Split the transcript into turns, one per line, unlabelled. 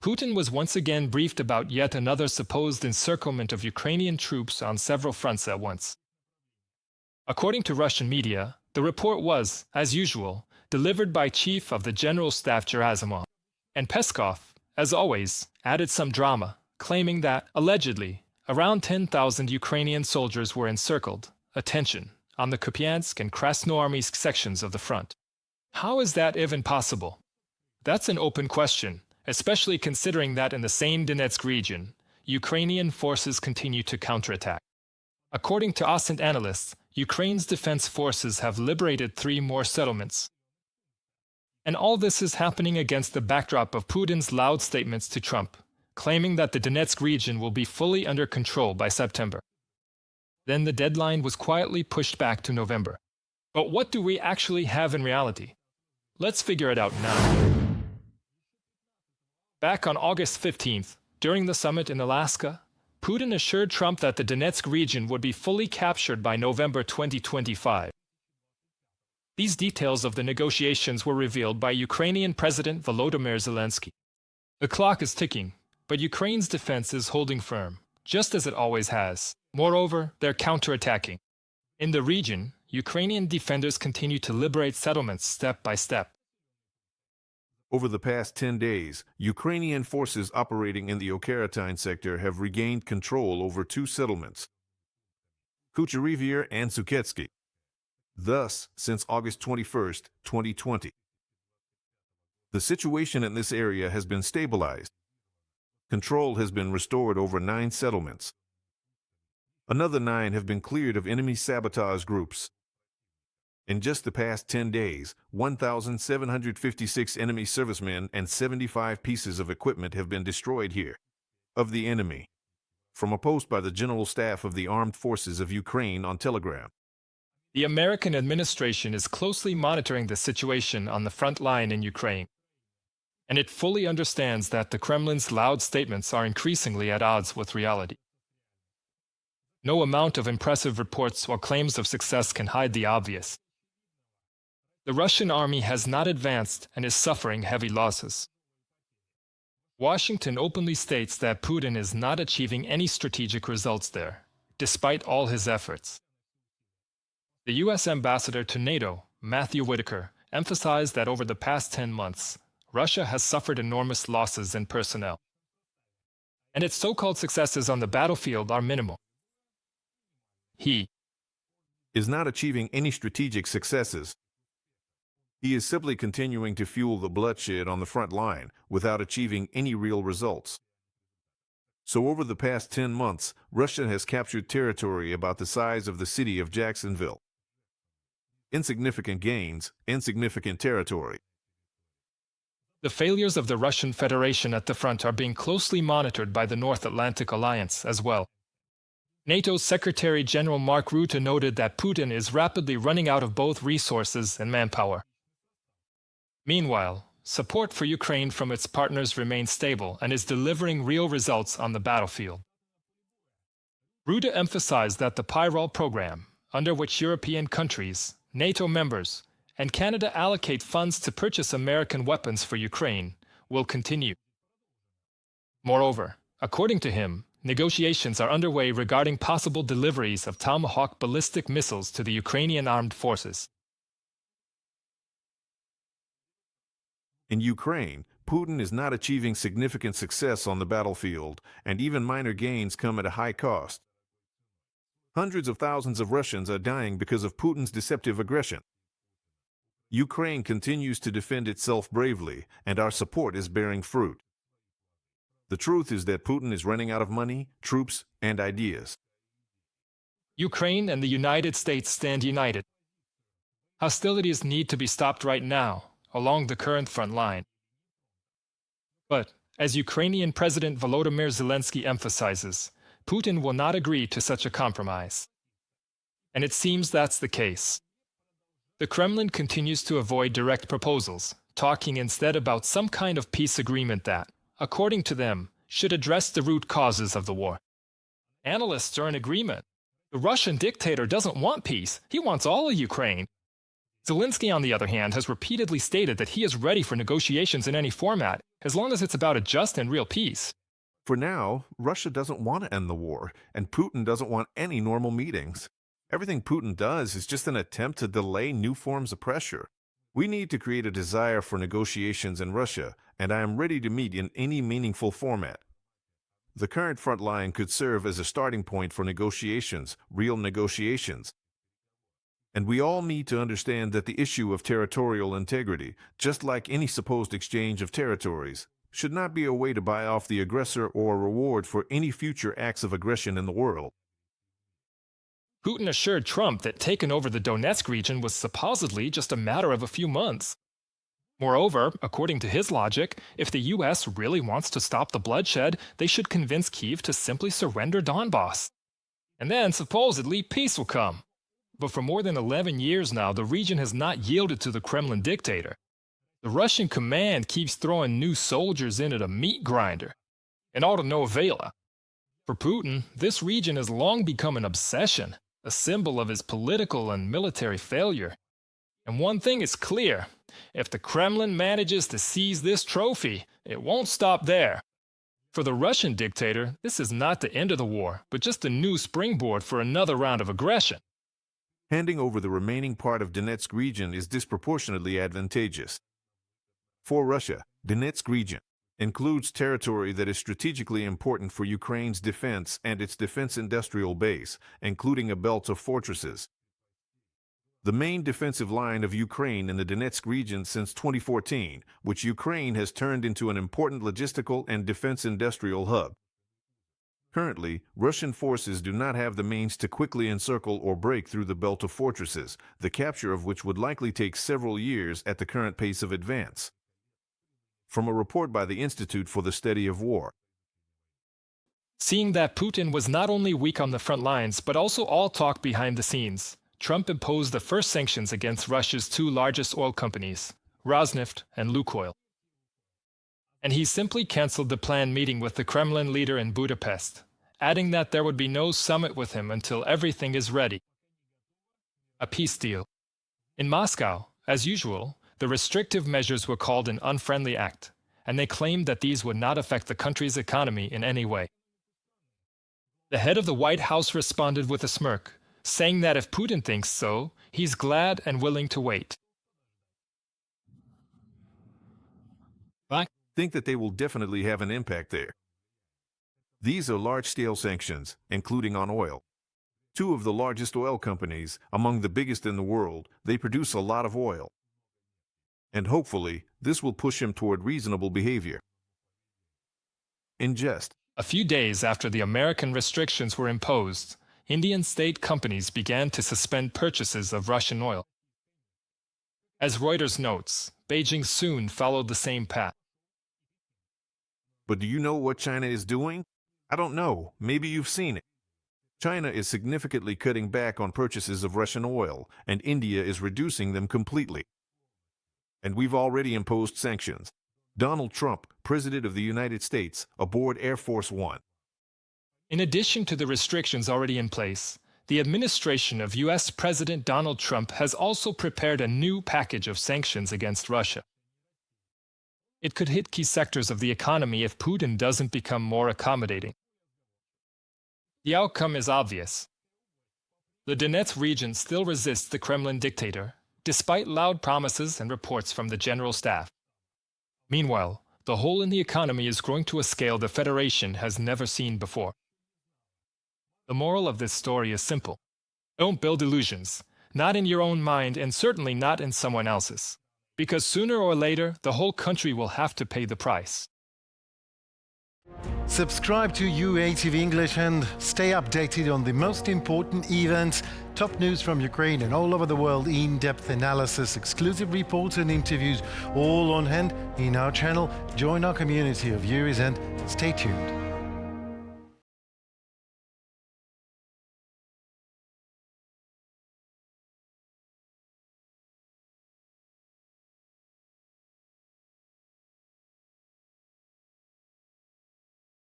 Putin was once again briefed about yet another supposed encirclement of Ukrainian troops on several fronts at once. According to Russian media, the report was, as usual, delivered by Chief of the General Staff Gerasimov, and Peskov, as always, added some drama, claiming that, allegedly, around 10,000 Ukrainian soldiers were encircled, attention, on the Kupiansk and Krasnoarmysk sections of the front. How is that even possible? That's an open question, especially considering that in the same Donetsk region, Ukrainian forces continue to counterattack. According to OSINT analysts, Ukraine's defense forces have liberated 3 more settlements. And all this is happening against the backdrop of Putin's loud statements to Trump, claiming that the Donetsk region will be fully under control by September. Then the deadline was quietly pushed back to November. But what do we actually have in reality? Let's figure it out now. Back on August 15th, during the summit in Alaska, Putin assured Trump that the Donetsk region would be fully captured by November 2025. These details of the negotiations were revealed by Ukrainian President Volodymyr Zelenskyy. The clock is ticking, but Ukraine's defense is holding firm, just as it always has. Moreover, they're counterattacking. In the region, Ukrainian defenders continue to liberate settlements step by step.
Over the past 10 days, Ukrainian forces operating in the Okeratyne sector have regained control over 2 settlements, Kucherivir and Suketsky. Thus, since August 21, 2020. The situation in this area has been stabilized. Control has been restored over 9 settlements. Another 9 have been cleared of enemy sabotage groups. In just the past 10 days, 1,756 enemy servicemen and 75 pieces of equipment have been destroyed here. Of the enemy. From a post by the General Staff of the Armed Forces of Ukraine on Telegram.
The American administration is closely monitoring the situation on the front line in Ukraine. And it fully understands that the Kremlin's loud statements are increasingly at odds with reality. No amount of impressive reports or claims of success can hide the obvious. The Russian army has not advanced and is suffering heavy losses. Washington openly states that Putin is not achieving any strategic results there, despite all his efforts. The U.S. ambassador to NATO, Matthew Whitaker, emphasized that over the past 10 months, Russia has suffered enormous losses in personnel. And its so-called successes on the battlefield are minimal. He
is not achieving any strategic successes. He is simply continuing to fuel the bloodshed on the front line without achieving any real results. So over the past 10 months, Russia has captured territory about the size of the city of Jacksonville. Insignificant gains, insignificant territory.
The failures of the Russian Federation at the front are being closely monitored by the North Atlantic Alliance as well. NATO's Secretary General Mark Rutte noted that Putin is rapidly running out of both resources and manpower. Meanwhile, support for Ukraine from its partners remains stable and is delivering real results on the battlefield. Rutte emphasized that the Pyrol program, under which European countries, NATO members, and Canada allocate funds to purchase American weapons for Ukraine, will continue. Moreover, according to him, negotiations are underway regarding possible deliveries of Tomahawk ballistic missiles to the Ukrainian armed forces.
In Ukraine, Putin is not achieving significant success on the battlefield, and even minor gains come at a high cost. Hundreds of thousands of Russians are dying because of Putin's deceptive aggression. Ukraine continues to defend itself bravely, and our support is bearing fruit. The truth is that Putin is running out of money, troops, and ideas.
Ukraine and the United States stand united. Hostilities need to be stopped right now, along the current front line. But, as Ukrainian President Volodymyr Zelenskyy emphasizes, Putin will not agree to such a compromise. And it seems that's the case. The Kremlin continues to avoid direct proposals, talking instead about some kind of peace agreement that, according to them, should address the root causes of the war. Analysts are in agreement. The Russian dictator doesn't want peace. He wants all of Ukraine. Zelenskyy, on the other hand, has repeatedly stated that he is ready for negotiations in any format, as long as it's about a just and real peace.
For now, Russia doesn't want to end the war, and Putin doesn't want any normal meetings. Everything Putin does is just an attempt to delay new forms of pressure. We need to create a desire for negotiations in Russia, and I am ready to meet in any meaningful format. The current front line could serve as a starting point for negotiations, real negotiations. And we all need to understand that the issue of territorial integrity, just like any supposed exchange of territories, should not be a way to buy off the aggressor or a reward for any future acts of aggression in the world.
Putin assured Trump that taking over the Donetsk region was supposedly just a matter of a few months. Moreover, according to his logic, if the US really wants to stop the bloodshed, they should convince Kyiv to simply surrender Donbas. And then, supposedly, peace will come. But for more than 11 years now, the region has not yielded to the Kremlin dictator. The Russian command keeps throwing new soldiers in at a meat grinder, and all to no avail. For Putin, this region has long become an obsession, a symbol of his political and military failure. And one thing is clear, if the Kremlin manages to seize this trophy, it won't stop there. For the Russian dictator, this is not the end of the war, but just a new springboard for another round of aggression.
Handing over the remaining part of Donetsk region is disproportionately advantageous. For Russia, Donetsk region includes territory that is strategically important for Ukraine's defense and its defense industrial base, including a belt of fortresses. The main defensive line of Ukraine in the Donetsk region since 2014, which Ukraine has turned into an important logistical and defense industrial hub. Currently, Russian forces do not have the means to quickly encircle or break through the belt of fortresses, the capture of which would likely take several years at the current pace of advance. From a report by the Institute for the Study of War.
Seeing that Putin was not only weak on the front lines, but also all talk behind the scenes, Trump imposed the first sanctions against Russia's two largest oil companies, Rosneft and Lukoil. And he simply cancelled the planned meeting with the Kremlin leader in Budapest, adding that there would be no summit with him until everything is ready. A peace deal. In Moscow, as usual, the restrictive measures were called an unfriendly act, and they claimed that these would not affect the country's economy in any way. The head of the White House responded with a smirk, saying that if Putin thinks so, he's glad and willing to wait.
I think that they will definitely have an impact there. These are large-scale sanctions, including on oil. Two of the largest oil companies, among the biggest in the world, they produce a lot of oil. And hopefully, this will push him toward reasonable behavior. In jest.
A few days after the American restrictions were imposed, Indian state companies began to suspend purchases of Russian oil. As Reuters notes, Beijing soon followed the same path.
But do you know what China is doing? I don't know. Maybe you've seen it. China is significantly cutting back on purchases of Russian oil, and India is reducing them completely. And we've already imposed sanctions. Donald Trump, President of the United States, aboard Air Force One.
In addition to the restrictions already in place, the administration of US President Donald Trump has also prepared a new package of sanctions against Russia. It could hit key sectors of the economy if Putin doesn't become more accommodating. The outcome is obvious. The Donetsk region still resists the Kremlin dictator, despite loud promises and reports from the general staff. Meanwhile, the hole in the economy is growing to a scale the Federation has never seen before. The moral of this story is simple. Don't build illusions, not in your own mind and certainly not in someone else's, because sooner or later the whole country will have to pay the price.
Subscribe to UATV English and stay updated on the most important events, top news from Ukraine and all over the world, in-depth analysis, exclusive reports and interviews, all on hand in our channel. Join our community of viewers and stay tuned.